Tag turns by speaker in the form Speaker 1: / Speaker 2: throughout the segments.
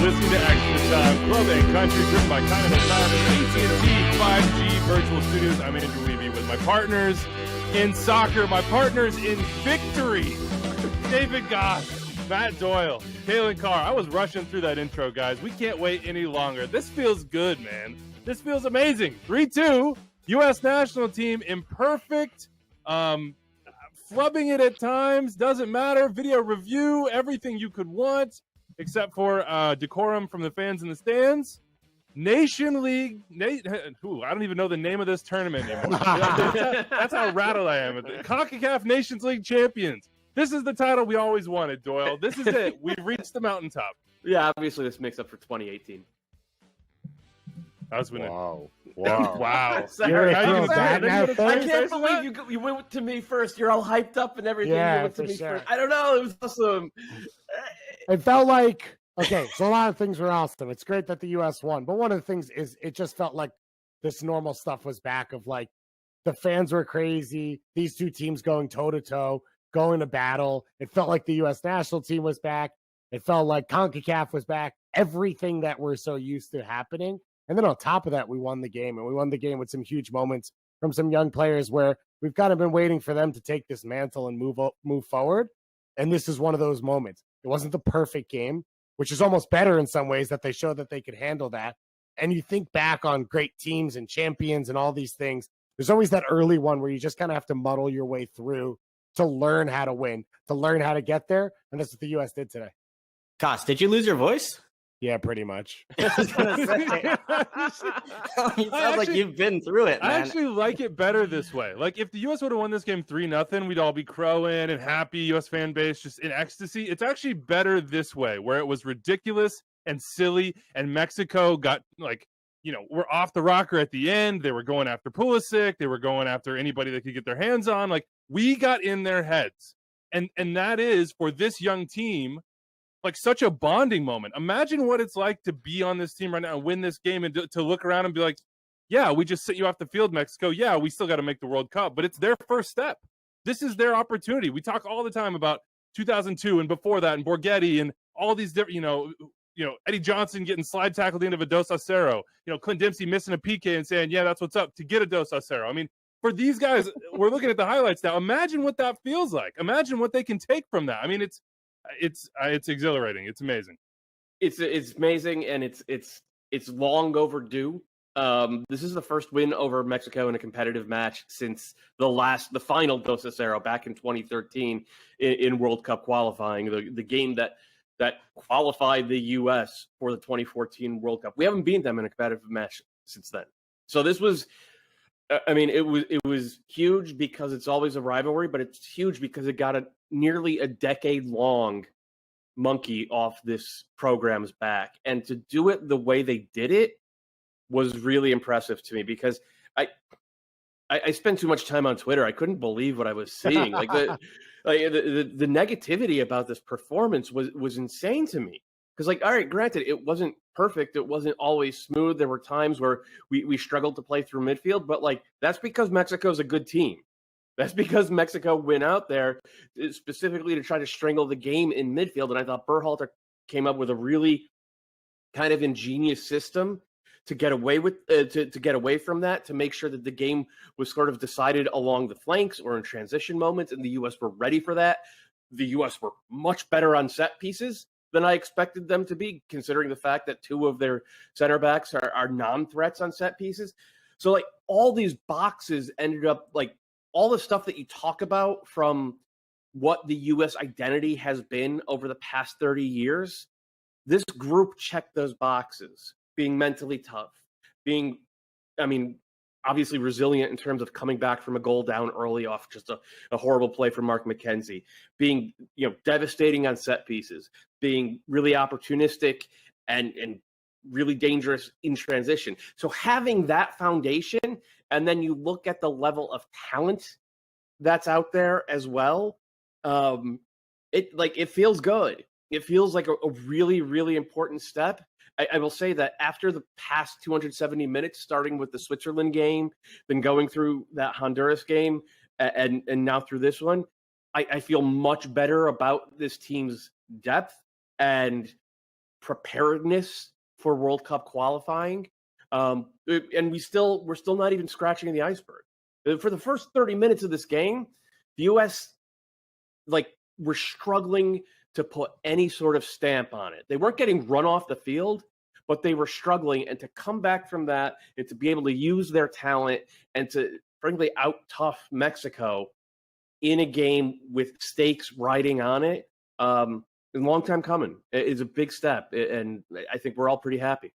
Speaker 1: listening to Extratime, Club and Country, driven by Continental Tire and AT&T 5G Virtual Studios. I'm Andrew Wiebe with my partners in soccer, my partners in victory, David Goff, Matt Doyle, Kalen Carr. I was rushing through that intro, guys. We can't wait any longer. This feels good, man. This feels amazing. 3-2, U.S. national team, imperfect, flubbing it at times, doesn't matter. Video review, everything you could want, except for decorum from the fans in the stands. Nation League, I don't even know the name of this tournament anymore. That's how rattled I am. Concacaf Nations League champions. This is the title we always wanted, Doyle. This is it. We've reached the mountaintop.
Speaker 2: Yeah, obviously this makes up for 2018.
Speaker 1: I was winning.
Speaker 3: Wow.
Speaker 1: Wow.
Speaker 2: I can't believe you went to me first. You're all hyped up and everything.
Speaker 3: Yeah,
Speaker 2: you went to
Speaker 3: for
Speaker 2: me
Speaker 3: sure.
Speaker 2: first. I don't know. It was awesome.
Speaker 3: It felt like, okay, so a lot of things were awesome. It's great that the U.S. won. But one of the things is it just felt like this normal stuff was back of like the fans were crazy. These two teams going toe-to-toe, going to battle. It felt like the U.S. national team was back. It felt like CONCACAF was back. Everything that we're so used to happening. And then on top of that, we won the game. And we won the game with some huge moments from some young players where we've kind of been waiting for them to take this mantle and move forward. And this is one of those moments. It wasn't the perfect game, which is almost better in some ways that they showed that they could handle that. And you think back on great teams and champions and all these things. There's always that early one where you just kind of have to muddle your way through to learn how to win, to learn how to get there. And that's what the U.S. did today.
Speaker 4: Koss, did you lose your voice?
Speaker 3: Yeah, pretty much.
Speaker 4: You sound like you've been through it, man.
Speaker 1: I actually like it better this way. Like, if the U.S. would have won this game 3-0, we'd all be crowing and happy, U.S. fan base just in ecstasy. It's actually better this way, where it was ridiculous and silly, and Mexico got, like, we're off the rocker at the end. They were going after Pulisic. They were going after anybody they could get their hands on. Like, we got in their heads. And that is, for this young team, like such a bonding moment. Imagine what it's like to be on this team right now and win this game and to look around and be like, yeah, we just sent you off the field, Mexico. Yeah, we still got to make the World Cup, but it's their first step. This is their opportunity. We talk all the time about 2002 and before that and Borghetti and all these different, Eddie Johnson getting slide tackled into a Dos Acero, Clint Dempsey missing a PK and saying, yeah, that's what's up to get a Dos Acero. I mean, for these guys, we're looking at the highlights now. Imagine what that feels like. Imagine what they can take from that. I mean, it's exhilarating. It's amazing.
Speaker 2: It's amazing, and it's long overdue. This is the first win over Mexico in a competitive match since the final Dos Acero back in 2013 in World Cup qualifying, the game that qualified the U.S. for the 2014 World Cup. We haven't beaten them in a competitive match since then. So this was, it was huge because it's always a rivalry, but it's huge because it got nearly a decade-long monkey off this program's back. And to do it the way they did it was really impressive to me because I spent too much time on Twitter. I couldn't believe what I was seeing. The negativity about this performance was insane to me. Because, all right, granted, it wasn't perfect. It wasn't always smooth. There were times where we struggled to play through midfield. But, that's because Mexico's a good team. That's because Mexico went out there specifically to try to strangle the game in midfield. And I thought Berhalter came up with a really kind of ingenious system to get away with to get away from that, to make sure that the game was sort of decided along the flanks or in transition moments. And the U.S. were ready for that. The U.S. were much better on set pieces than I expected them to be, considering the fact that two of their center backs are non-threats on set pieces. So, all these boxes ended up, all the stuff that you talk about from what the U.S. identity has been over the past 30 years, this group checked those boxes. Being mentally tough, being, obviously resilient in terms of coming back from a goal down early off just a horrible play from Mark McKenzie, being, devastating on set pieces, being really opportunistic and really dangerous in transition. So having that foundation, and then you look at the level of talent that's out there as well, it feels good. It feels like a really, really important step. I will say that after the past 270 minutes, starting with the Switzerland game, then going through that Honduras game, and now through this one, I feel much better about this team's depth and preparedness for World Cup qualifying. And we're still not even scratching the iceberg. For the first 30 minutes of this game, the U.S. were struggling to put any sort of stamp on it. They weren't getting run off the field, but they were struggling. And to come back from that and to be able to use their talent and to, frankly, out-tough Mexico in a game with stakes riding on it, a long time coming. It's a big step, and I think we're all pretty happy.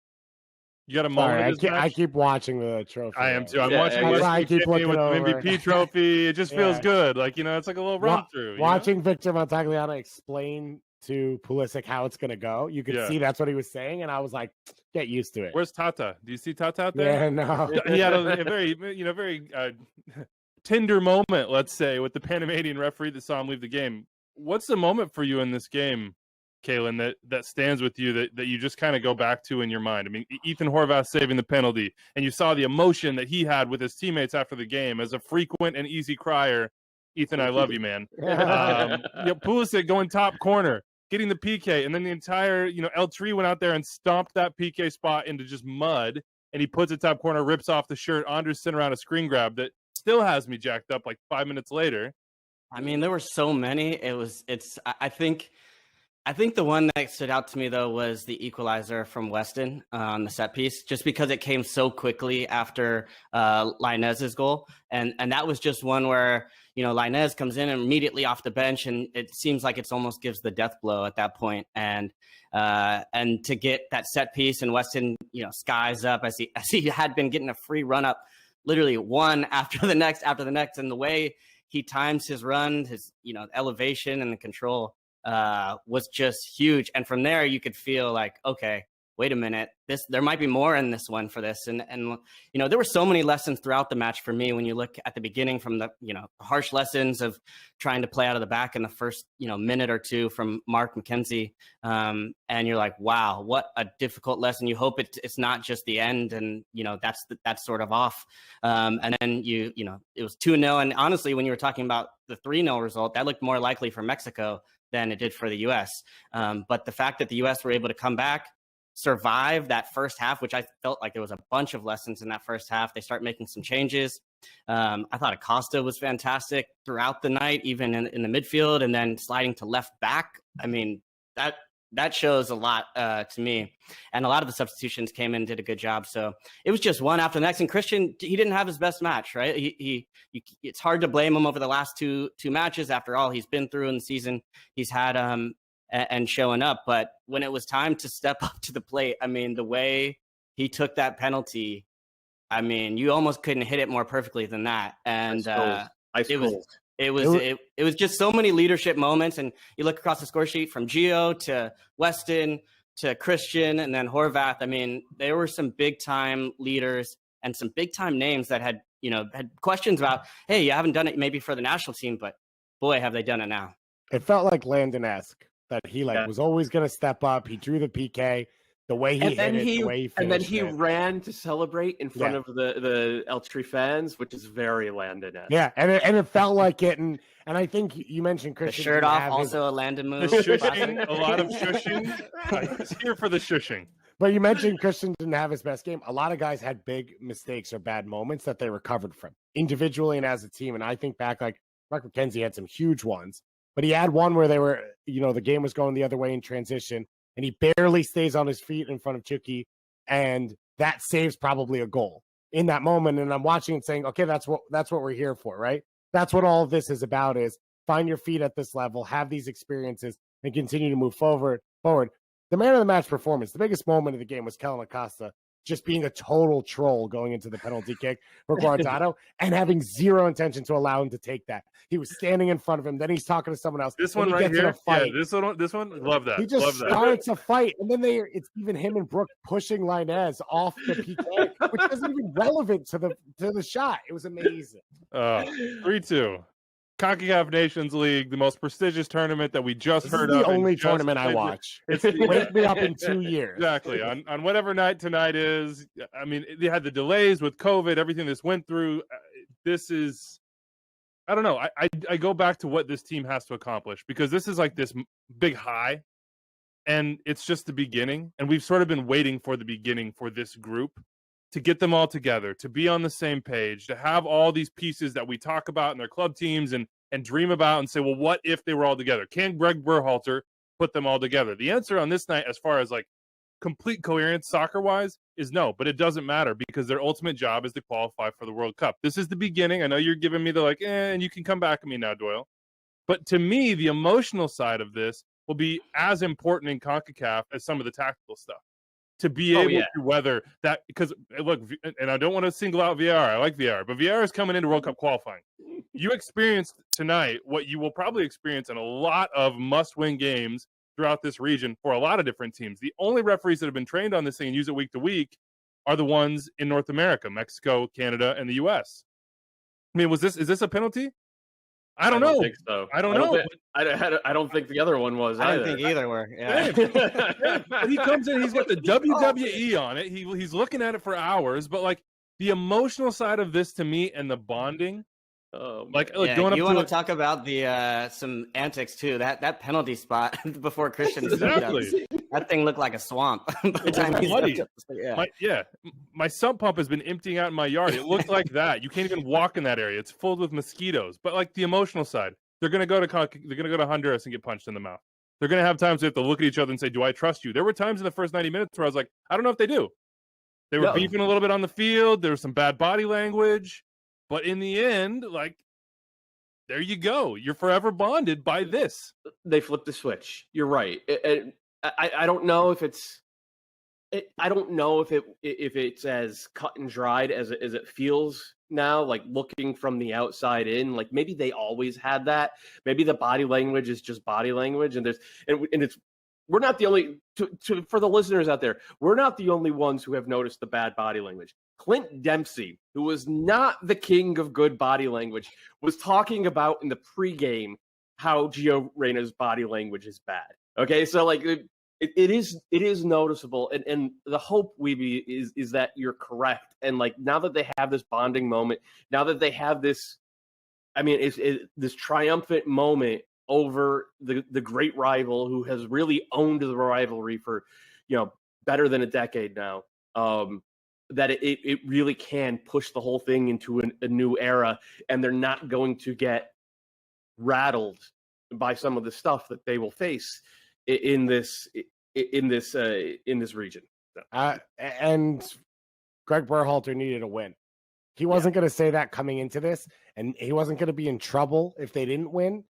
Speaker 1: You got a moment.
Speaker 3: I keep watching the trophy.
Speaker 1: I am too. I'm
Speaker 2: Yeah,
Speaker 1: watching
Speaker 3: I keep
Speaker 1: Jimmy
Speaker 3: looking
Speaker 1: with the
Speaker 3: over.
Speaker 1: MVP trophy. It just feels
Speaker 3: Yeah.
Speaker 1: good. It's like a little run through.
Speaker 3: Watching Victor Montagliano explain to Pulisic how it's going to go, you could see that's what he was saying, and I was like, get used to it.
Speaker 1: Where's Tata? Do you see Tata out there?
Speaker 3: Yeah, no.
Speaker 1: He had a very, very tender moment, let's say, with the Panamanian referee that saw him leave the game. What's the moment for you in this game, Kalen, that stands with you that you just kind of go back to in your mind? I mean, Ethan Horvath saving the penalty, and you saw the emotion that he had with his teammates after the game. As a frequent and easy crier, Ethan, I love you, man. Pulisic going top corner, getting the PK, and then the entire, El Tri went out there and stomped that PK spot into just mud, and he puts it top corner, rips off the shirt. Andres sent around a screen grab that still has me jacked up 5 minutes later.
Speaker 4: I mean, there were so many. I think the one that stood out to me, though, was the equalizer from Weston on the set piece, just because it came so quickly after Lainez's goal. And that was just one where, Lainez comes in immediately off the bench, and it seems like it's almost gives the death blow at that point. And to get that set piece, and Weston, skies up as he had been getting a free run up, literally one after the next. And the way he times his run, his, elevation and the control was just huge. And from there, you could feel like, okay, wait a minute, there might be more in this one for this. And there were so many lessons throughout the match for me when you look at the beginning, from the, harsh lessons of trying to play out of the back in the first, minute or two from Mark McKenzie. And you're like, wow, what a difficult lesson. You hope it's not just the end, and, that's sort of off. And then it was 2-0. And honestly, when you were talking about the 3-0 result, that looked more likely for Mexico than it did for the U.S. But the fact that the U.S. were able to come back, survive that first half, which I felt like there was a bunch of lessons in that first half. They start making some changes. I thought Acosta was fantastic throughout the night, even in the midfield, and then sliding to left back. I mean, that shows a lot to me. And a lot of the substitutions came in and did a good job. So it was just one after the next. And Christian, he didn't have his best match, right? It's hard to blame him over the last two matches. After all he's been through in the season, he's had and showing up. But when it was time to step up to the plate, I mean, the way he took that penalty, I mean, you almost couldn't hit it more perfectly than that. And it was just so many leadership moments. And you look across the score sheet from Gio to Weston to Christian and then Horvath. I mean, there were some big time leaders and some big time names that had questions about, hey, you haven't done it maybe for the national team, but boy, have they done it now.
Speaker 3: It felt like Landon-esque, that he was always going to step up. He drew the PK. The way he hit it, the way he finished
Speaker 2: and then he
Speaker 3: it.
Speaker 2: ran to celebrate in front of the El Tri fans, which is very Landon-esque.
Speaker 3: Yeah, and it felt like it, and I think you mentioned Christian.
Speaker 4: The shirt off, also a Landon move.
Speaker 1: The shushing, a lot of shushing. I was here for the shushing.
Speaker 3: But you mentioned Christian didn't have his best game. A lot of guys had big mistakes or bad moments that they recovered from individually and as a team. And I think back, like Mark McKenzie had some huge ones, but he had one where they were, the game was going the other way in transition, and he barely stays on his feet in front of Chucky, and that saves probably a goal in that moment. And I'm watching and saying, okay, that's what we're here for, right? That's what all of this is about, is find your feet at this level, have these experiences, and continue to move forward. The man of the match performance, the biggest moment of the game was Kellen Acosta just being a total troll going into the penalty kick for Guardado and having zero intention to allow him to take that. He was standing in front of him. Then he's talking to someone else.
Speaker 1: This one right here. Yeah, this one. Love that.
Speaker 3: He just starts a fight. And then it's even him and Brooke pushing Lainez off the PK, which isn't even relevant to the shot. It was amazing.
Speaker 1: 3-2. Concacaf Nations League, the most prestigious tournament that we just heard of.
Speaker 3: It's the only tournament I watch. It's wake me up in 2 years.
Speaker 1: Exactly. On whatever night tonight is. I mean, they had the delays with COVID, everything this went through. This is, I don't know. I go back to what this team has to accomplish, because this is like this big high. And it's just the beginning. And we've sort of been waiting for the beginning for this group to get them all together, to be on the same page, to have all these pieces that we talk about in their club teams and dream about and say, well, what if they were all together? Can Greg Berhalter put them all together? The answer on this night, as far as like complete coherence soccer-wise, is no, but it doesn't matter because their ultimate job is to qualify for the World Cup. This is the beginning. I know you're giving me the like, and you can come back at me now, Doyle. But to me, the emotional side of this will be as important in CONCACAF as some of the tactical stuff. To be able to weather that, because look, and I don't want to single out VR. I like VR, but VR is coming into World Cup qualifying. You experienced tonight what you will probably experience in a lot of must-win games throughout this region for a lot of different teams. The only referees that have been trained on this thing and use it week to week are the ones in North America, Mexico, Canada, and the US. I mean, is this a penalty? I don't know.
Speaker 2: Think so.
Speaker 1: I don't know.
Speaker 2: I don't think the other one was.
Speaker 4: I
Speaker 2: either.
Speaker 4: don't think either were. Yeah.
Speaker 1: But he comes in, he's got the WWE on it. He's looking at it for hours. But like the emotional side of this to me and the bonding, going up
Speaker 4: you want to talk about the some antics too. That penalty spot before Christian stepped up. That thing looked like a swamp. By the time he stepped up.
Speaker 1: My sump pump has been emptying out in my yard. It looked like that. You can't even walk in that area. It's filled with mosquitoes. But like the emotional side, they're gonna go to Honduras and get punched in the mouth. They're gonna have times they have to look at each other and say, "Do I trust you?" There were times in the first 90 minutes where I was like, "I don't know if they do." They were beefing a little bit on the field. There was some bad body language. But in the end, like, there you go. You're forever bonded by this.
Speaker 2: They flipped the switch. You're right. I don't know if it's. I don't know if it's as cut and dried as it feels now. Like looking from the outside in, like maybe they always had that. Maybe the body language is just body language, and it's. We're not the only for the listeners out there. We're not the only ones who have noticed the bad body language. Clint Dempsey, who was not the king of good body language, was talking about in the pregame how Gio Reyna's body language is bad. Okay, so like it is noticeable, and the hope, Wiebe, is that you're correct. And like now that they have this bonding moment, now that they have this, I mean, it's this triumphant moment over the great rival who has really owned the rivalry for, better than a decade now, that it really can push the whole thing into a new era, and they're not going to get rattled by some of the stuff that they will face in this region.
Speaker 3: And Greg Berhalter needed a win. He wasn't going to say that coming into this, and he wasn't going to be in trouble if they didn't win.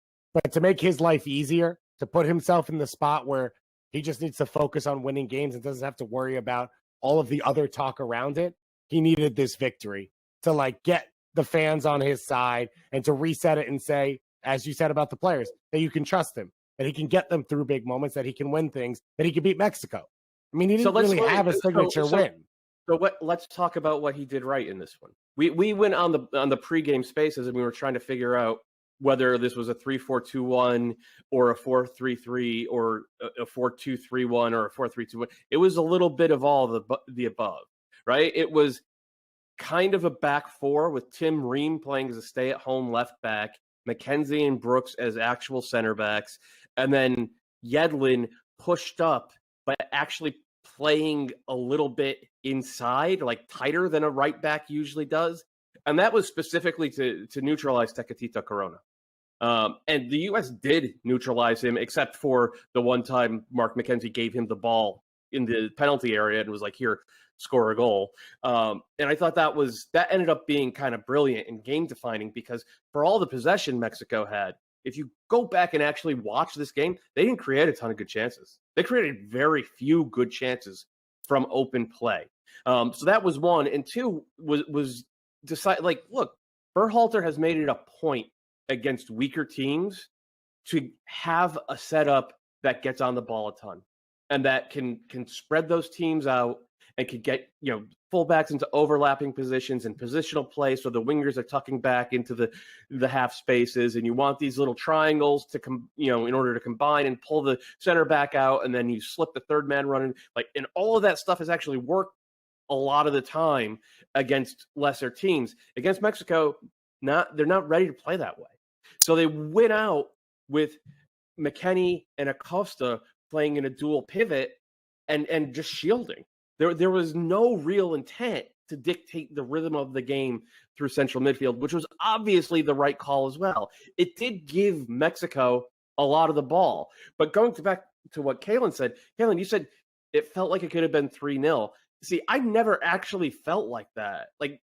Speaker 3: But to make his life easier, to put himself in the spot where he just needs to focus on winning games and doesn't have to worry about all of the other talk around it, he needed this victory to like get the fans on his side and to reset it and say, as you said about the players, that you can trust him, that he can get them through big moments, that he can win things, that he can beat Mexico. I mean, he didn't really have a signature win.
Speaker 2: So let's talk about what he did right in this one. We went on the pregame spaces and we were trying to figure out whether this was a 3-4-2-1 or a 4-3-3 or a 4-2-3-1 or a 4-3-2-1. It was a little bit of all the above, right? It was kind of a back four with Tim Ream playing as a stay-at-home left back, McKenzie and Brooks as actual center backs, and then Yedlin pushed up, but actually playing a little bit inside, like tighter than a right back usually does. And that was specifically to neutralize Tecatito Corona. And the U.S. did neutralize him, except for the one time Mark McKenzie gave him the ball in the penalty area and was like, here, score a goal. And I thought that ended up being kind of brilliant and game defining, because for all the possession Mexico had, if you go back and actually watch this game, they didn't create a ton of good chances. They created very few good chances from open play. So that was one. And two was decide, like, look, Berhalter has made it a point against weaker teams to have a setup that gets on the ball a ton and that can spread those teams out and can get, fullbacks into overlapping positions and positional play. So the wingers are tucking back into the half spaces, and you want these little triangles to in order to combine and pull the center back out. And then you slip the third man running, and all of that stuff has actually worked a lot of the time against lesser teams. Against Mexico, they're not ready to play that way. So they went out with McKennie and Acosta playing in a dual pivot and just shielding. There was no real intent to dictate the rhythm of the game through central midfield, which was obviously the right call as well. It did give Mexico a lot of the ball. But going back to what Kalen said, Kalen, you said it felt like it could have been 3-0. See, I never actually felt like that. Like,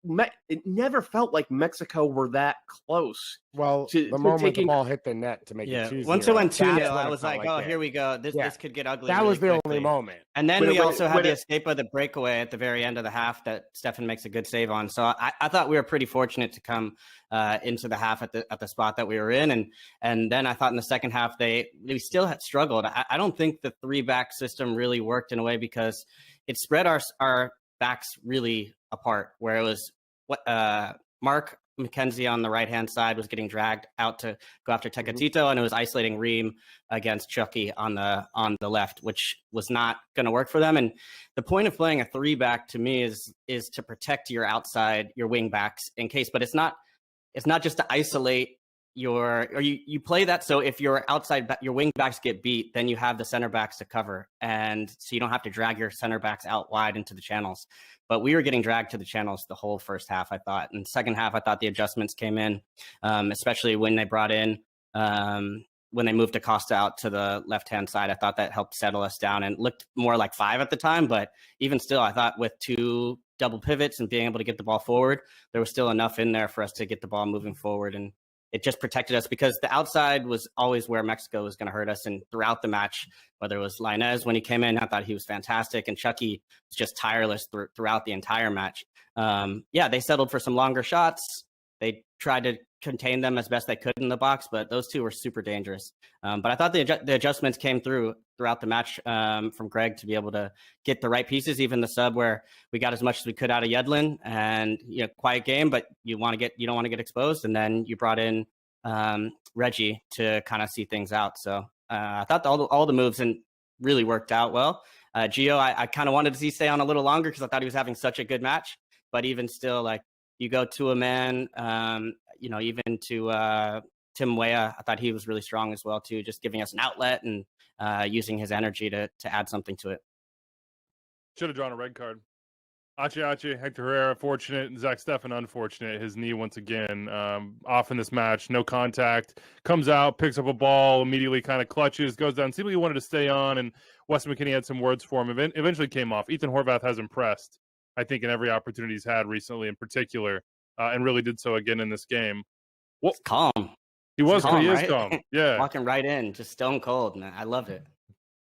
Speaker 2: it never felt like Mexico were that close.
Speaker 3: Well, the moment the ball hit the net to make it 2-0.
Speaker 4: Once it went 2-0, I was like, oh, here we go. This could get ugly.
Speaker 3: That
Speaker 4: really
Speaker 3: was the
Speaker 4: quickly.
Speaker 3: only moment.
Speaker 4: And then we also had the escape of the breakaway at the very end of the half that Stefan makes a good save on. So I thought we were pretty fortunate to come into the half at the spot that we were in. And then I thought in the second half, they still had struggled. I don't think the 3-back system really worked in a way because it spread our backs really apart, where it was Mark McKenzie on the right-hand side was getting dragged out to go after Tecatito, and it was isolating Ream against Chucky on the left, which was not going to work for them. And the point of playing a 3-back to me is to protect your wing backs in case, but it's not just to isolate you play that so if your your wing backs get beat, then you have the center backs to cover, and so you don't have to drag your center backs out wide into the channels. But we were getting dragged to the channels the whole first half, I thought. And second half, I thought the adjustments came in, especially when they brought in when they moved Acosta out to the left-hand side. I thought that helped settle us down, and looked more like 5 at the time. But even still, I thought with 2 double pivots and being able to get the ball forward, there was still enough in there for us to get the ball moving forward. And it just protected us because the outside was always where Mexico was going to hurt us. And throughout the match, whether it was Lainez when he came in, I thought he was fantastic. And Chucky was just tireless throughout the entire match. They settled for some longer shots. They tried to contain them as best they could in the box, but those two were super dangerous. But I thought the adjustments came throughout the match from Greg to be able to get the right pieces, even the sub where we got as much as we could out of Yedlin, and quiet game, but you don't want to get exposed. And then you brought in Reggie to kind of see things out. So I thought all the moves and really worked out well. Gio, I kind of wanted to see stay on a little longer because I thought he was having such a good match, but even still, like, you go to a man, even to Tim Weah, I thought he was really strong as well, too, just giving us an outlet and using his energy to add something to it.
Speaker 1: Should have drawn a red card. Ache, Hector Herrera, fortunate, and Zach Steffen, unfortunate. His knee, once again, off in this match. No contact. Comes out, picks up a ball, immediately kind of clutches, goes down. Seemingly wanted to stay on, and Wes McKinney had some words for him. Eventually came off. Ethan Horvath has impressed, I think, in every opportunity he's had recently in particular, and really did so again in this game.
Speaker 4: Well, it's calm.
Speaker 1: He is calm. Yeah.
Speaker 4: Walking right in, just stone cold, man. I love it.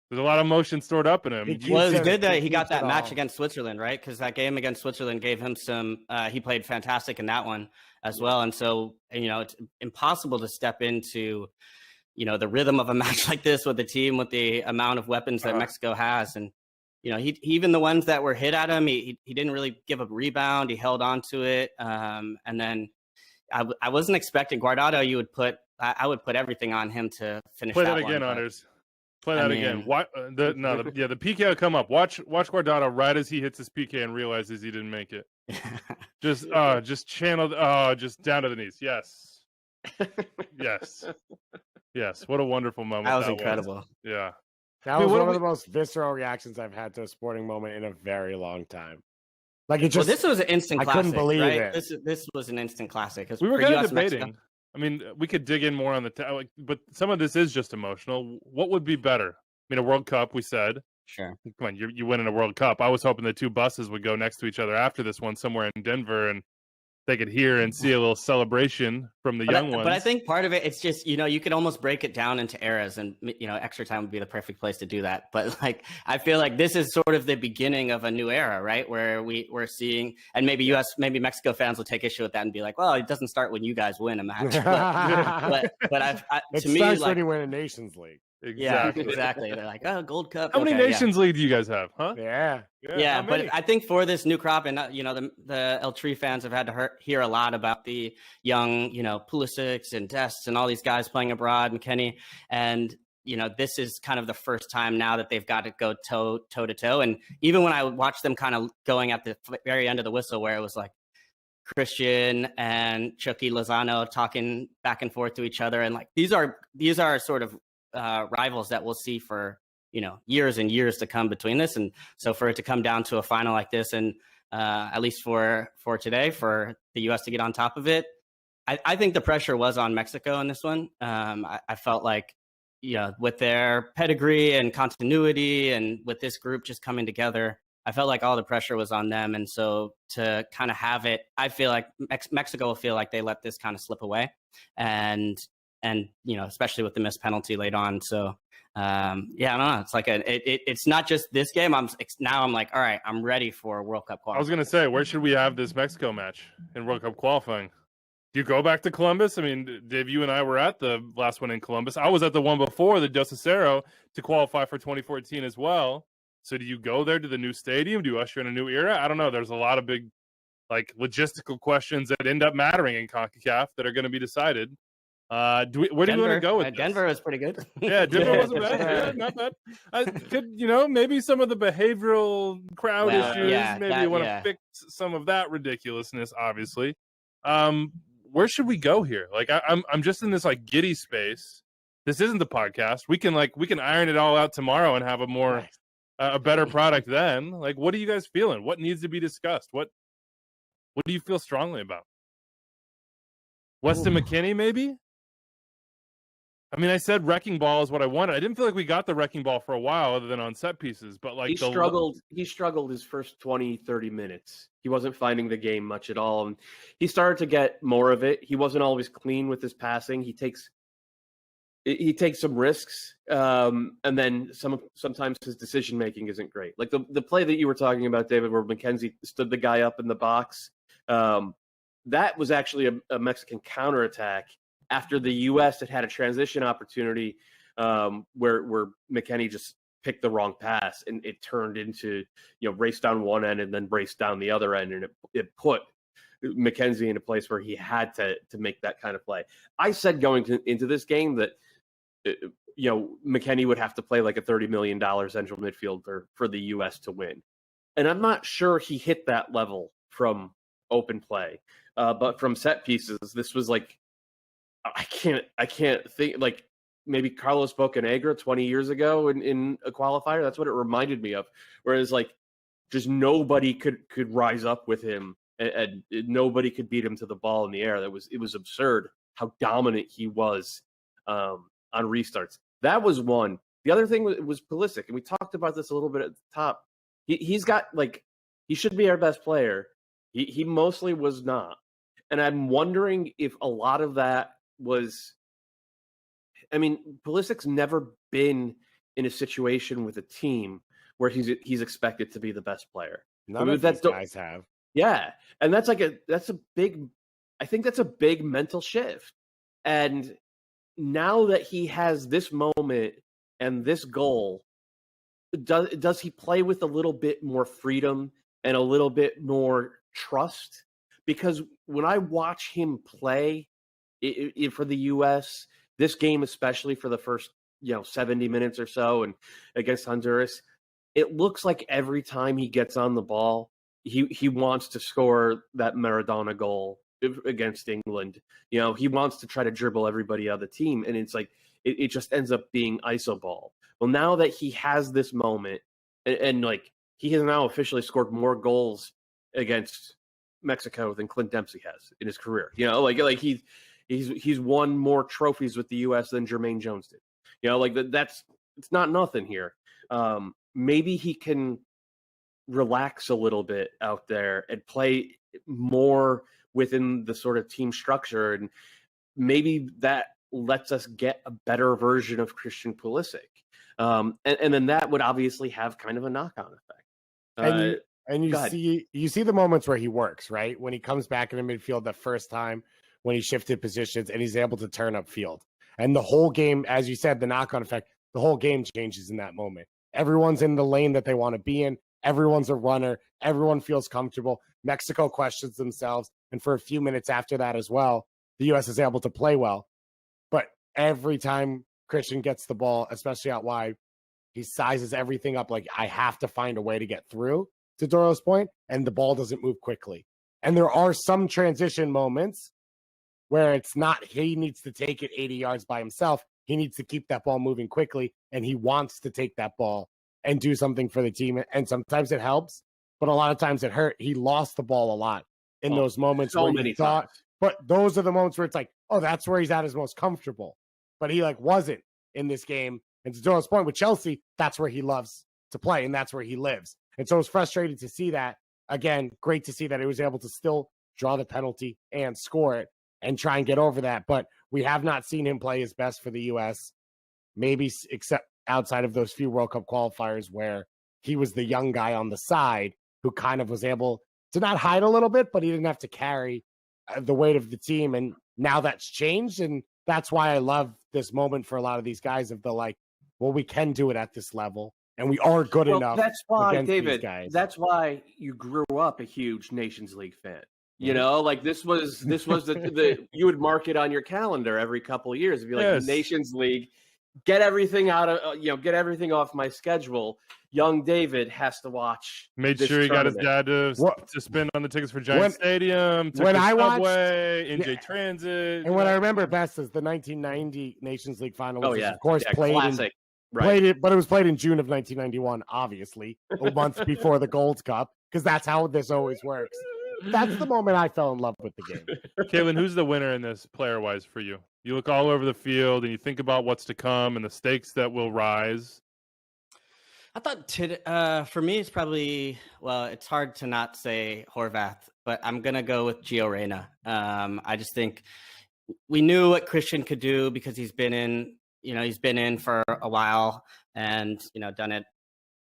Speaker 1: There's a lot of emotion stored up in him.
Speaker 4: Well, it's good that he got that match against Switzerland, right? Because that game against Switzerland gave him some he played fantastic in that one as well. And so, it's impossible to step into, the rhythm of a match like this with the team, with the amount of weapons that Mexico has. And, he even the ones that were hit at him, he didn't really give a rebound. He held on to it. And then I wasn't expecting Guardado. I would put everything on him to finish that
Speaker 1: again,
Speaker 4: one,
Speaker 1: Anders. Play that again. The PK will come up. Watch Guardado right as he hits his PK and realizes he didn't make it. Just channeled. Just down to the knees. Yes. What a wonderful moment.
Speaker 4: That was incredible.
Speaker 1: Yeah.
Speaker 3: That was one of the most visceral reactions I've had to a sporting moment in a very long time. Like, it just.
Speaker 4: Well, this was an instant classic.
Speaker 3: I couldn't believe it.
Speaker 4: This was an instant classic.
Speaker 1: We were kind of debating. Mexico. I mean, we could dig in more on but some of this is just emotional. What would be better? I mean, a World Cup, we said.
Speaker 4: Sure.
Speaker 1: Come on, you win in a World Cup. I was hoping the 2 buses would go next to each other after this one somewhere in Denver, and they could hear and see a little celebration from the young ones.
Speaker 4: But I think part of it, it's just, you could almost break it down into eras, and, Extra Time would be the perfect place to do that. But I feel like this is sort of the beginning of a new era, right? Where we're seeing, and maybe Mexico fans will take issue with that and be like, well, it doesn't start when you guys win a match. But
Speaker 3: to me, starts when you win a Nations League.
Speaker 1: Exactly.
Speaker 4: Yeah, exactly. They're like, oh, Gold Cup.
Speaker 1: How many Nations League do you guys have? Huh?
Speaker 3: Yeah.
Speaker 4: But I think for this new crop, and the El Tri fans have had to hear a lot about the young, Pulisic and Dest and all these guys playing abroad, McKennie, and this is kind of the first time now that they've got to go toe to toe. And even when I watched them kind of going at the very end of the whistle, where it was like Christian and Chucky Lozano talking back and forth to each other, and like these are sort of rivals that we'll see for years and years to come between this. And so for it to come down to a final like this, and at least for today, for the U.S. to get on top of it, I think the pressure was on Mexico in this one. I felt like, with their pedigree and continuity and with this group just coming together, I felt like all the pressure was on them. And so to kind of have it, I feel like Mexico will feel like they let this kind of slip away. And especially with the missed penalty late on. So, I don't know. It's like it's not just this game. Now I'm like, all right, I'm ready for World Cup qualifying.
Speaker 1: I was going to say, where should we have this Mexico match in World Cup qualifying? Do you go back to Columbus? I mean, Dave, you and I were at the last one in Columbus. I was at the one before, the Dos Acero, to qualify for 2014 as well. So do you go there to the new stadium? Do you usher in a new era? I don't know. There's a lot of big, logistical questions that end up mattering in CONCACAF that are going to be decided. Where do we want to go with this?
Speaker 4: Denver was pretty good.
Speaker 1: Yeah, Denver wasn't bad. Yeah, not bad. I could, maybe some of the behavioral crowd issues. Maybe you want to fix some of that ridiculousness, obviously. Where should we go here? I'm just in this giddy space. This isn't the podcast. We can iron it all out tomorrow and have a better product then. What are you guys feeling? What needs to be discussed? What do you feel strongly about? Weston McKennie, maybe? I mean, I said wrecking ball is what I wanted. I didn't feel like we got the wrecking ball for a while other than on set pieces, but he
Speaker 2: struggled his first 20, 30 minutes. He wasn't finding the game much at all. And he started to get more of it. He wasn't always clean with his passing. He takes some risks. And then sometimes his decision-making isn't great. Like the play that you were talking about, David, where McKenzie stood the guy up in the box. That was actually a Mexican counterattack after the U.S. had a transition opportunity where McKennie just picked the wrong pass, and it turned into race down one end and then race down the other end, and it put McKenzie in a place where he had to make that kind of play. I said going into this game that McKennie would have to play like a $30 million central midfielder for the U.S. to win, and I'm not sure he hit that level from open play, but from set pieces, this was I can't think maybe Carlos Bocanegra 20 years ago in a qualifier. That's what it reminded me of. Whereas just nobody could rise up with him, and nobody could beat him to the ball in the air. It was absurd how dominant he was on restarts. That was one. The other thing was Pulisic, and we talked about this a little bit at the top. He's got he should be our best player. He mostly was not, and I'm wondering if a lot of that was, Pulisic's never been in a situation with a team where he's expected to be the best player.
Speaker 3: None of these guys have.
Speaker 2: Yeah, and that's a big mental shift. And now that he has this moment and this goal, does he play with a little bit more freedom and a little bit more trust? Because when I watch him play for the U.S., this game especially for the first 70 minutes or so, and against Honduras, it looks like every time he gets on the ball, he wants to score that Maradona goal against England. He wants to try to dribble everybody out of the team, and it's it just ends up being iso ball. Well, now that he has this moment, and he has now officially scored more goals against Mexico than Clint Dempsey has in his career. He's won more trophies with the U.S. than Jermaine Jones did. It's not nothing here. Maybe he can relax a little bit out there and play more within the sort of team structure, and maybe that lets us get a better version of Christian Pulisic. And then that would obviously have kind of a knock-on effect.
Speaker 3: And you see the moments where he works, right? When he comes back in the midfield the first time, when he shifted positions and he's able to turn upfield. And the whole game, as you said, the knock-on effect, the whole game changes in that moment. Everyone's in the lane that they want to be in. Everyone's a runner. Everyone feels comfortable. Mexico questions themselves. And for a few minutes after that as well, the U.S. is able to play well. But every time Christian gets the ball, especially out wide, he sizes everything up I have to find a way to get through, to Doro's point, and the ball doesn't move quickly. And there are some transition moments where it's not he needs to take it 80 yards by himself. he needs to keep that ball moving quickly, and he wants to take that ball and do something for the team. And sometimes it helps, but a lot of times it hurt. He lost the ball a lot in those moments
Speaker 2: so
Speaker 3: where
Speaker 2: many
Speaker 3: you thought,
Speaker 2: times.
Speaker 3: but those are the moments where it's like, oh, that's where he's at his most comfortable. But he like wasn't in this game. And to Joel's point with Chelsea, that's where he loves to play, and that's where he lives. And so it's frustrating to see that. Again, great to see that he was able to still draw the penalty and score it and try and get over that. But we have not seen him play his best for the U.S., maybe except outside of those few World Cup qualifiers where he was the young guy on the side who kind of was able to not hide a little bit, but he didn't have to carry the weight of the team. And now that's changed. And that's why I love this moment for a lot of these guys of the like, well, we can do it at this level. And we are good enough.
Speaker 2: That's why,
Speaker 3: against these
Speaker 2: David,
Speaker 3: guys.
Speaker 2: that's why you grew up a huge Nations League fan. You know, like this was the you would mark it on your calendar every couple of years. It'd be like
Speaker 1: Yes.
Speaker 2: Nations League, get everything out of get everything off my schedule. Young David has to watch.
Speaker 1: Made
Speaker 2: this
Speaker 1: sure he got his
Speaker 2: tournament.
Speaker 1: dad to spend on the tickets for Giant
Speaker 3: When-
Speaker 1: Stadium. Took
Speaker 3: when
Speaker 1: the
Speaker 3: I watched-
Speaker 1: subway, NJ
Speaker 3: yeah.
Speaker 1: Transit.
Speaker 3: And what I remember best is the 1990 Nations League Final, which
Speaker 2: Oh
Speaker 3: was,
Speaker 2: yeah,
Speaker 3: of course,
Speaker 2: yeah,
Speaker 3: played
Speaker 2: classic.
Speaker 3: but it was played in June of 1991, obviously, a month before the Gold Cup, because that's how this always works. That's the moment I fell in love with the game.
Speaker 1: Caitlin, who's the winner in this player-wise for you? You look all over the field and you think about what's to come and the stakes that will rise.
Speaker 4: I thought for me, it's probably, well, it's hard to not say Horvath, but I'm going to go with Gio Reyna. I just think we knew what Christian could do because he's been in for a while and, done it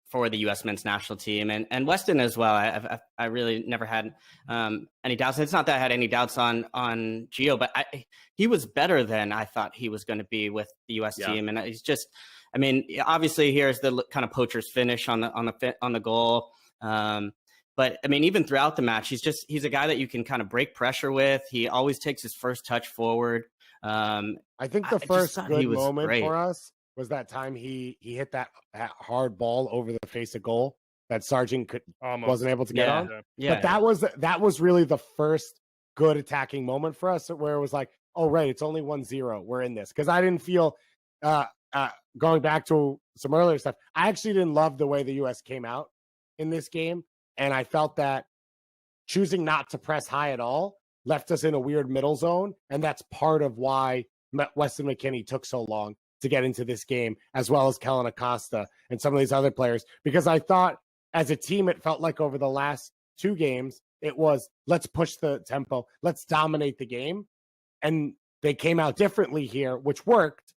Speaker 4: for the U.S. men's national team and Weston as well. I really never had any doubts. It's not that I had any doubts on Gio, but he was better than I thought he was going to be with the U.S. team. And he's just, I mean, obviously here's the kind of poacher's finish on the goal. But I mean, even throughout the match, he's a guy that you can kind of break pressure with. He always takes his first touch forward.
Speaker 3: I think the first good moment
Speaker 4: great.
Speaker 3: for us was that time he hit that hard ball over the face of goal that Sargent wasn't able to get on.
Speaker 4: Yeah.
Speaker 3: But that was really the first good attacking moment for us where it was like, oh, right, it's only 1-0. We're in this. Because I didn't feel, going back to some earlier stuff, I actually didn't love the way the U.S. came out in this game. And I felt that choosing not to press high at all left us in a weird middle zone. And that's part of why Weston McKennie took so long to get into this game, as well as Kellen Acosta and some of these other players. Because I thought as a team, it felt like over the last two games, it was, let's push the tempo, let's dominate the game. And they came out differently here, which worked.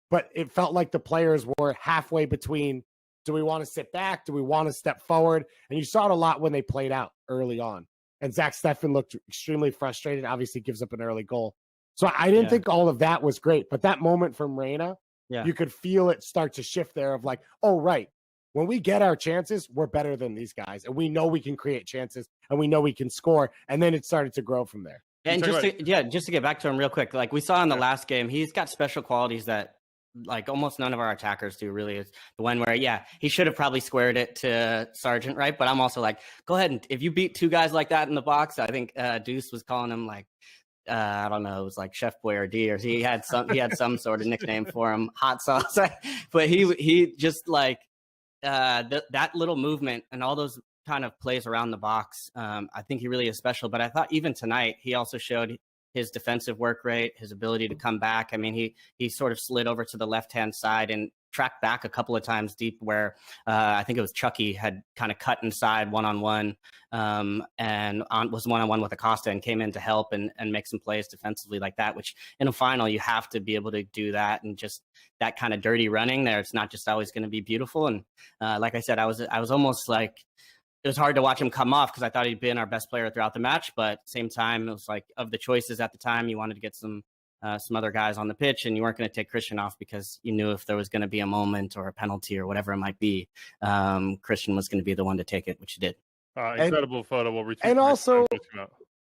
Speaker 3: But it felt like the players were halfway between, do we want to sit back? Do we want to step forward? And you saw it a lot when they played out early on. And Zach Steffen looked extremely frustrated, obviously gives up an early goal. So I didn't think all of that was great. But that moment from Reyna, you could feel it start to shift there of like, oh, right. When we get our chances, we're better than these guys. And we know we can create chances and we know we can score. And then it started to grow from there.
Speaker 4: And just to get back to him real quick, like we saw in the last game, he's got special qualities that like almost none of our attackers do. Really, is the one where he should have probably squared it to Sargent, right? But I'm also like, go ahead, and if you beat two guys like that in the box, I think Deuce was calling him like I don't know, it was like Chef Boyardee, or he had some sort of nickname for him, hot sauce. But he just like that little movement and all those kind of plays around the box. I think he really is special. But I thought even tonight he also showed his defensive work rate, his ability to come back. I mean, he sort of slid over to the left-hand side and tracked back a couple of times deep where I think it was Chucky had kind of cut inside one-on-one and was one-on-one with Acosta and came in to help and make some plays defensively like that, which in a final, you have to be able to do that. And just that kind of dirty running there, it's not just always going to be beautiful. And like I said, I was almost like, it was hard to watch him come off because I thought he'd been our best player throughout the match. But at the same time, it was like of the choices at the time, you wanted to get some other guys on the pitch, and you weren't going to take Christian off because you knew if there was going to be a moment or a penalty or whatever it might be, Christian was going to be the one to take it, which he did.
Speaker 1: Incredible photo. We'll retweet.
Speaker 3: And also,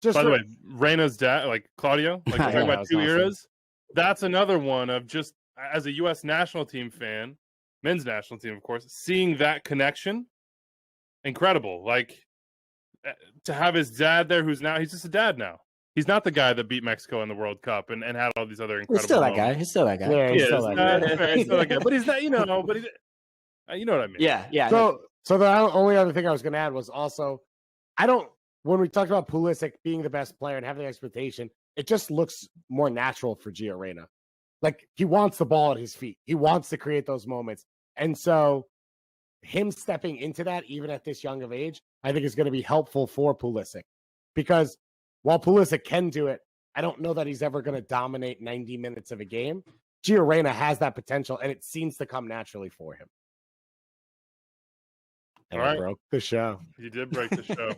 Speaker 1: by the way, Reyna's dad, like Claudio, like we're talking about two eras. That's another one of just as a U.S. national team fan, men's national team, of course, seeing that connection. Incredible. Like to have his dad there, he's just a dad now. He's not the guy that beat Mexico in the World Cup and had all these other incredible.
Speaker 5: He's still that guy.
Speaker 1: moments.
Speaker 5: He's still that guy.
Speaker 3: Yeah,
Speaker 1: He
Speaker 3: he's
Speaker 1: is.
Speaker 3: still that guy.
Speaker 1: Fair, he's still that guy. But he's not. You know. But you know what I mean.
Speaker 4: Yeah.
Speaker 3: So the only other thing I was going to add was also, when we talked about Pulisic being the best player and having the expectation, it just looks more natural for Gio Reyna. Like, he wants the ball at his feet. He wants to create those moments. And so him stepping into that, even at this young of age, I think is going to be helpful for Pulisic. Because while Pulisic can do it, I don't know that he's ever going to dominate 90 minutes of a game. Gio Reyna has that potential, and it seems to come naturally for him. And
Speaker 1: All
Speaker 3: I
Speaker 1: right.
Speaker 3: broke the show.
Speaker 1: You did break the show.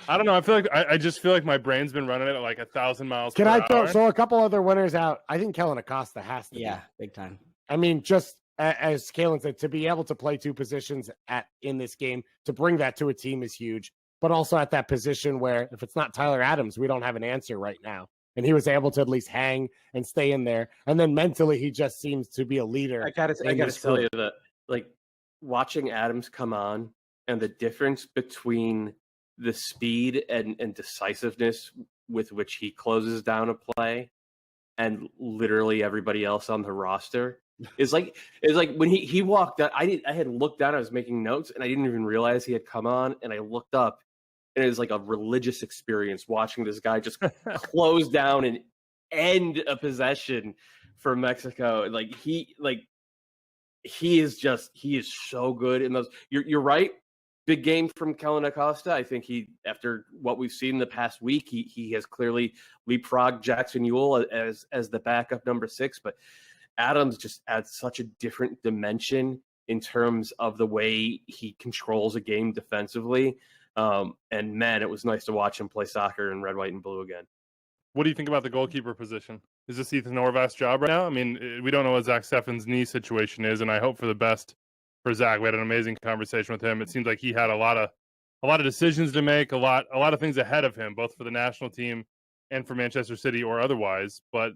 Speaker 1: I don't know. I feel like I just feel like my brain's been running it at like 1,000 miles
Speaker 3: Can
Speaker 1: per
Speaker 3: I throw
Speaker 1: hour.
Speaker 3: so a couple other winners out? I think Kellen Acosta has to.
Speaker 4: Yeah, big time.
Speaker 3: I mean, just as Kalen said, to be able to play two positions in this game, to bring that to a team is huge. But also at that position where if it's not Tyler Adams, we don't have an answer right now. And he was able to at least hang and stay in there. And then mentally, he just seems to be a leader.
Speaker 2: I gotta tell you that, like, watching Adams come on and the difference between the speed and decisiveness with which he closes down a play and literally everybody else on the roster is like when he walked out. I had looked down, I was making notes, and I didn't even realize he had come on, and I looked up, and it was like a religious experience watching this guy just close down and end a possession for Mexico. He is so good in those. You're right. Big game from Kellen Acosta. I think after what we've seen the past week, he has clearly leapfrogged Jackson Ewell as the backup number 6. But Adams just adds such a different dimension in terms of the way he controls a game defensively. And man, it was nice to watch him play soccer in red, white, and blue again.
Speaker 1: What do you think about the goalkeeper position? Is this Ethan Horvath's job right now? I mean, we don't know what Zach Steffen's knee situation is, and I hope for the best for Zach. We had an amazing conversation with him. It seems like he had a lot of decisions to make, a lot of things ahead of him, both for the national team and for Manchester City or otherwise. But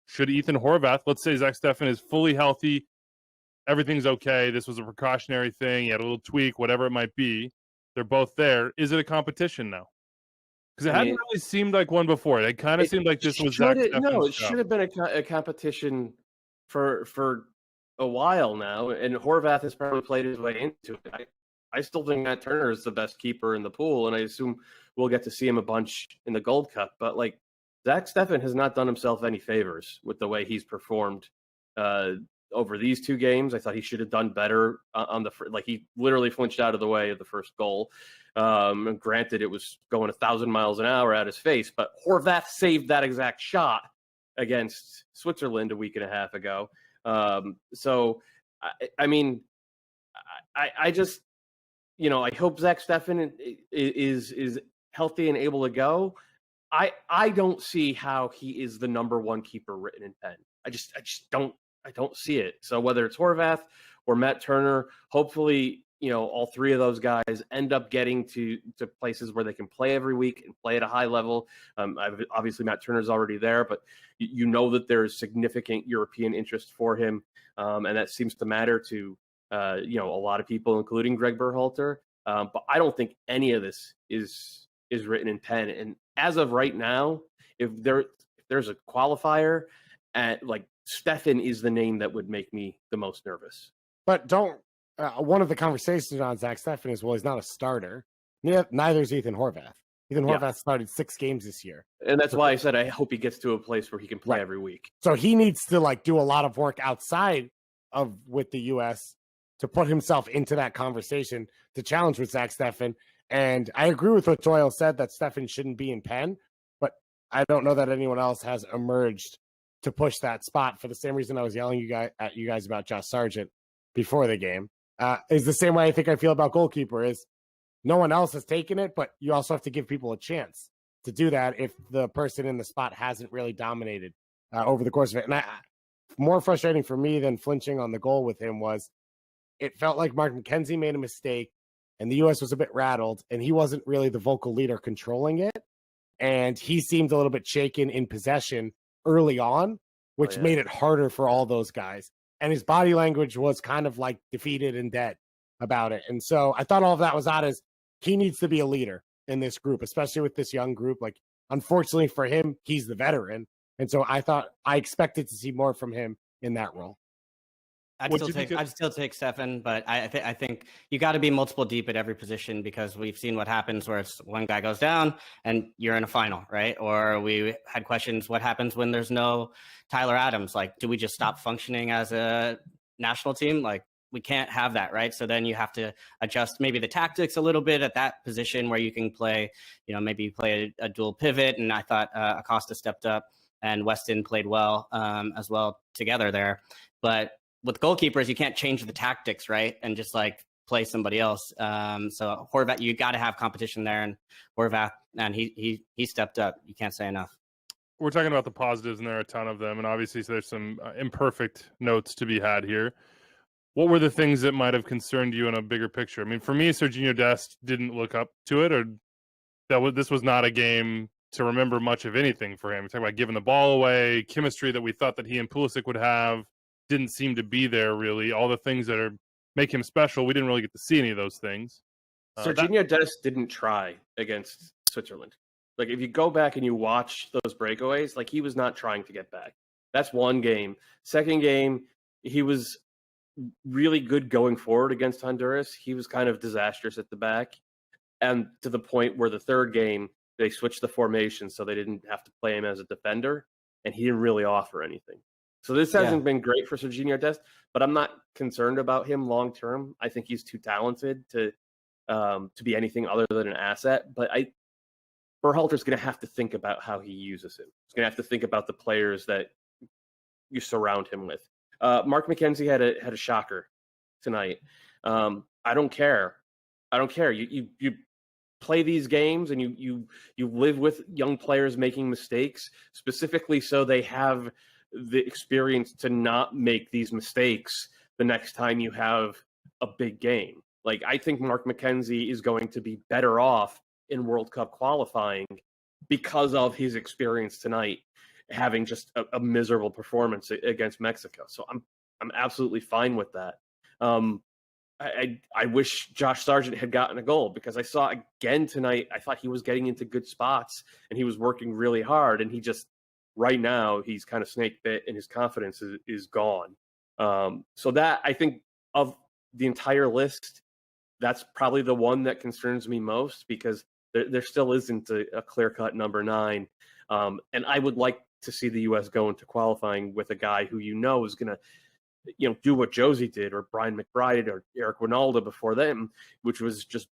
Speaker 1: should Ethan Horvath, let's say Zach Steffen is fully healthy, everything's okay, this was a precautionary thing, he had a little tweak, whatever it might be, they're both there. Is it a competition now? Because it hadn't really seemed like one before. It kind of seemed like this was Zach Steffen's
Speaker 2: No, it
Speaker 1: job.
Speaker 2: should have been a competition for a while now, and Horvath has probably played his way into it. I still think Matt Turner is the best keeper in the pool, and I assume we'll get to see him a bunch in the Gold Cup. But like, Zach Steffen has not done himself any favors with the way he's performed over these two games. I thought he should have done better on he literally flinched out of the way of the first goal. And granted, it was going 1,000 miles an hour at his face, but Horvath saved that exact shot against Switzerland a week and a half ago. So, I mean, I just, I hope Zach Steffen is healthy and able to go. I don't see how he is the number one keeper written in pen. I just don't see it. So whether it's Horvath or Matt Turner, hopefully, all three of those guys end up getting to places where they can play every week and play at a high level. Obviously, Matt Turner's already there, but that there's significant European interest for him, and that seems to matter to a lot of people, including Greg Berhalter. But I don't think any of this is written in pen. And as of right now, if there's a qualifier, Steffen is the name that would make me the most nervous.
Speaker 3: But one of the conversations on Zach Steffen is, well, he's not a starter. Neither is Ethan Horvath. Ethan Horvath started 6 games this year.
Speaker 2: And that's why I said I hope he gets to a place where he can play every week.
Speaker 3: So he needs to do a lot of work outside with the U.S. to put himself into that conversation to challenge with Zach Steffen. And I agree with what Doyle said that Steffen shouldn't be in pen, but I don't know that anyone else has emerged to push that spot for the same reason I was yelling at you guys about Josh Sargent before the game. Is the same way I think I feel about goalkeeper is no one else has taken it, but you also have to give people a chance to do that if the person in the spot hasn't really dominated over the course of it. And more frustrating for me than flinching on the goal with him was it felt like Mark McKenzie made a mistake and the U.S. was a bit rattled and he wasn't really the vocal leader controlling it. And he seemed a little bit shaken in possession early on, which made it harder for all those guys. And his body language was kind of like defeated and dead about it. And so I thought all of that was odd as he needs to be a leader in this group, especially with this young group. Like Unfortunately for him, he's the veteran. And so I expected to see more from him in that role.
Speaker 4: I'd still take Stefan, but I think you got to be multiple deep at every position, because we've seen what happens where one guy goes down and you're in a final, right? Or we had questions, what happens when there's no Tyler Adams? Like, do we just stop functioning as a national team? Like, we can't have that, right? So then you have to adjust maybe the tactics a little bit at that position where you can play, maybe play a dual pivot. And I thought Acosta stepped up and Weston played well as well together there. But with goalkeepers, you can't change the tactics, right? And just like play somebody else. So Horvath, you got to have competition there, and Horvath, and he stepped up. You can't say enough.
Speaker 1: We're talking about the positives, and there are a ton of them. And obviously, so there's some imperfect notes to be had here. What were the things that might have concerned you in a bigger picture? I mean, for me, Serginho Dest didn't look up to it, or this was not a game to remember much of anything for him. We're talking about giving the ball away, chemistry that we thought that he and Pulisic would have didn't seem to be there, really. All the things that make him special, we didn't really get to see any of those things.
Speaker 2: Serginho Dest didn't try against Switzerland. Like, if you go back and you watch those breakaways, like, he was not trying to get back. That's one game. Second game, he was really good going forward against Honduras. He was kind of disastrous at the back. And to the point where the third game, they switched the formation so they didn't have to play him as a defender, and he didn't really offer anything. So this hasn't been great for Serginho Dest, but I'm not concerned about him long term. I think he's too talented to be anything other than an asset. But Berhalter's going to have to think about how he uses him. He's going to have to think about the players that you surround him with. Mark McKenzie had a shocker tonight. I don't care. You play these games and you live with young players making mistakes, specifically so they have the experience to not make these mistakes the next time you have a big game. Like, I think Mark McKenzie is going to be better off in World Cup qualifying because of his experience tonight, having just a miserable performance against Mexico. So I'm absolutely fine with that. I wish Josh Sargent had gotten a goal, because I saw again tonight, I thought he was getting into good spots and he was working really hard, and he just, right now, he's kind of snake bit and his confidence is gone. So that, I think, of the entire list, that's probably the one that concerns me most, because there still isn't a clear-cut number 9. And I would like to see the U.S. go into qualifying with a guy who is going to do what Josie did, or Brian McBride, or Eric Winalda before them, which was just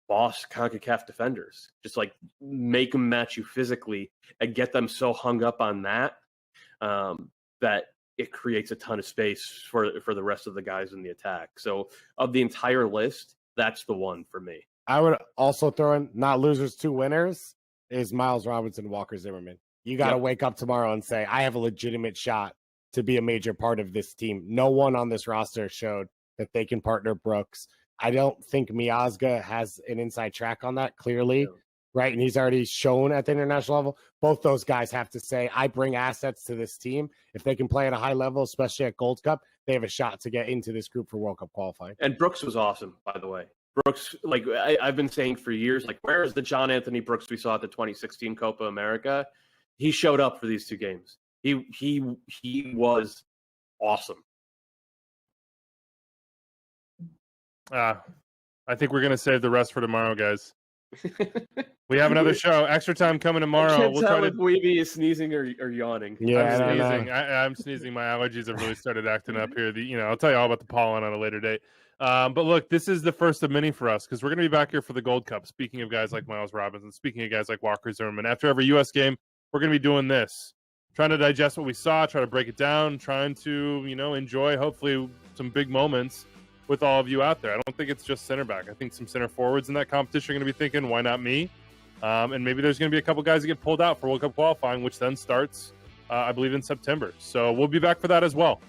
Speaker 2: boss CONCACAF defenders. Just like make them match you physically and get them so hung up on that that it creates a ton of space for the rest of the guys in the attack. So of the entire list, that's the one for me.
Speaker 3: I would also throw in, not losers, 2 winners, is Miles Robinson, Walker Zimmerman. You got to wake up tomorrow and say, I have a legitimate shot to be a major part of this team. No one on this roster showed that they can partner Brooks. I don't think Miazga has an inside track on that, clearly, right? And he's already shown at the international level. Both those guys have to say, I bring assets to this team. If they can play at a high level, especially at Gold Cup, they have a shot to get into this group for World Cup qualifying.
Speaker 2: And Brooks was awesome, by the way. Brooks, like I've been saying for years, like, where is the John Anthony Brooks we saw at the 2016 Copa America? He showed up for these 2 games. He was awesome.
Speaker 1: I think we're going to save the rest for tomorrow, guys. We have another show. Extra time coming tomorrow.
Speaker 2: I can't tell if Wiebe is sneezing or yawning.
Speaker 3: Yeah,
Speaker 1: I'm sneezing. I'm sneezing. My allergies have really started acting up here. I'll tell you all about the pollen on a later date. But look, this is the first of many for us, because we're going to be back here for the Gold Cup. Speaking of guys like Miles Robinson, speaking of guys like Walker Zimmerman, after every U.S. game, we're going to be doing this, trying to digest what we saw, try to break it down, trying to, enjoy hopefully some big moments with all of you out there. I don't think it's just center back. I think some center forwards in that competition are going to be thinking, why not me? And maybe there's going to be a couple guys that get pulled out for World Cup qualifying, which then starts, I believe, in September. So we'll be back for that as well.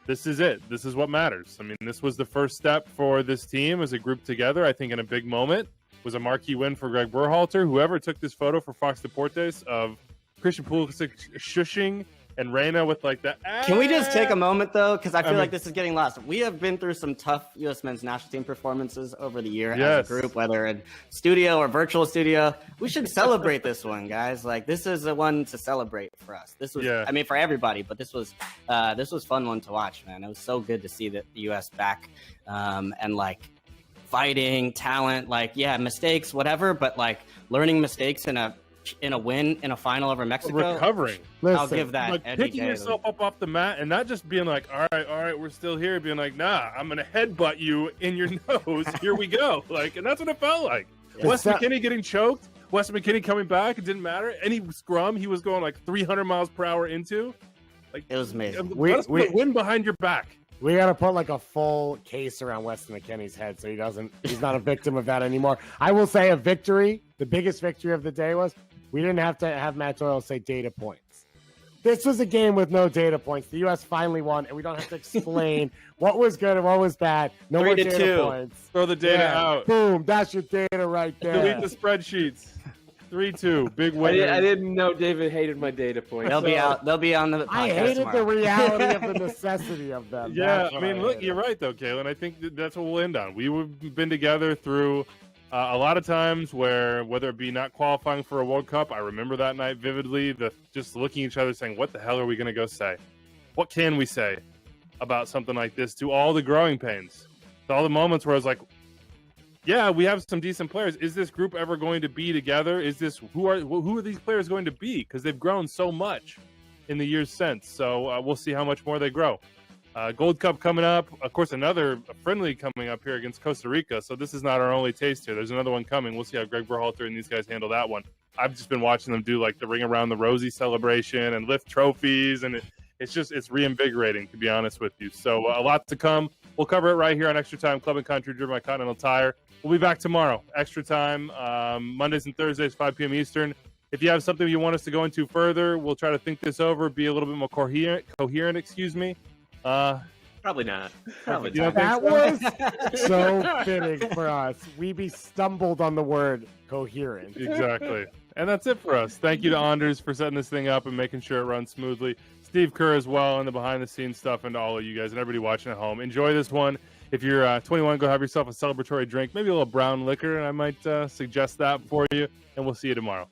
Speaker 1: This is it. This is what matters. I mean, this was the first step for this team as a group together, I think, in a big moment. It was a marquee win for Greg Berhalter. Whoever took this photo for Fox Deportes of Christian Pulisic shushing and Reina with like the.
Speaker 4: Can we just take a moment though, because I feel
Speaker 1: mean-
Speaker 4: like this is getting lost. We have been through some tough U.S. men's national team performances over the year
Speaker 1: Yes.
Speaker 4: as a group, whether in studio or virtual studio. We should celebrate this one, guys. Like this is a one to celebrate for us. This was,
Speaker 1: Yeah.
Speaker 4: I mean, for everybody, but this was fun one to watch, man. It was so good to see the U.S. back and like fighting, talent, like mistakes, whatever, but like learning mistakes in a win in a final over Mexico.
Speaker 1: Recovering.
Speaker 4: I'll
Speaker 3: Listen,
Speaker 4: give that
Speaker 1: Like
Speaker 4: any
Speaker 1: picking
Speaker 4: day.
Speaker 1: yourself up off the mat and not just being like, all right, we're still here. Being like, nah, I'm gonna headbutt you in your nose. Here we go. Like, and that's what it felt like. Wes McKinney getting choked. Wes McKinney coming back. It didn't matter. Any scrum he was going like 300 miles per hour into. Like
Speaker 4: It was amazing.
Speaker 1: let's put a win behind your back.
Speaker 3: We got to put like a full case around Weston McKinney's head so he's not a victim of that anymore. I will say the biggest victory of the day was we didn't have to have Matt Doyle say data points. This was a game with no data points. The U.S. finally won, and we don't have to explain what was good and what was bad. No more data
Speaker 4: 3-2.
Speaker 3: points.
Speaker 1: Throw the data out.
Speaker 3: Boom. That's your data right there.
Speaker 1: Delete the spreadsheets. 3-2. Big
Speaker 2: I
Speaker 1: win.
Speaker 2: didn't know David hated my data points.
Speaker 4: They'll be out. They'll be on the podcast
Speaker 3: I hated
Speaker 4: tomorrow.
Speaker 3: the reality of the necessity of them.
Speaker 1: Yeah,
Speaker 3: That's
Speaker 1: I
Speaker 3: what
Speaker 1: mean, look,
Speaker 3: hated.
Speaker 1: you're right though, Kalen. I think that's what we'll end on. We've been together through a lot of times where, whether it be not qualifying for a World Cup, I remember that night vividly. Just looking at each other, saying, "What the hell are we going to go say? What can we say about something like this?" To all the growing pains, to all the moments where I was like, "Yeah, we have some decent players. Is this group ever going to be together? Is this who are these players going to be? Because they've grown so much in the years since. So we'll see how much more they grow." Gold Cup coming up. Of course, another friendly coming up here against Costa Rica. So this is not our only taste here. There's another one coming. We'll see how Greg Berhalter and these guys handle that one. I've just been watching them do like the ring around the rosy celebration and lift trophies. And it's reinvigorating, to be honest with you. So a lot to come. We'll cover it right here on Extra Time, Club and Country, driven by Continental Tire. We'll be back tomorrow. Extra Time, Mondays and Thursdays, 5 p.m. Eastern. If you have something you want us to go into further, we'll try to think this over, be a little bit more coherent, excuse me.
Speaker 2: Probably not. Probably
Speaker 1: You
Speaker 2: not.
Speaker 1: don't
Speaker 3: That was so fitting for us. Wiebe stumbled on the word coherent.
Speaker 1: Exactly. And that's it for us. Thank you to Anders for setting this thing up and making sure it runs smoothly. Steve Kerr as well, and the behind-the-scenes stuff, and to all of you guys and everybody watching at home. Enjoy this one. If you're 21, go have yourself a celebratory drink, maybe a little brown liquor, and I might suggest that for you, and we'll see you tomorrow.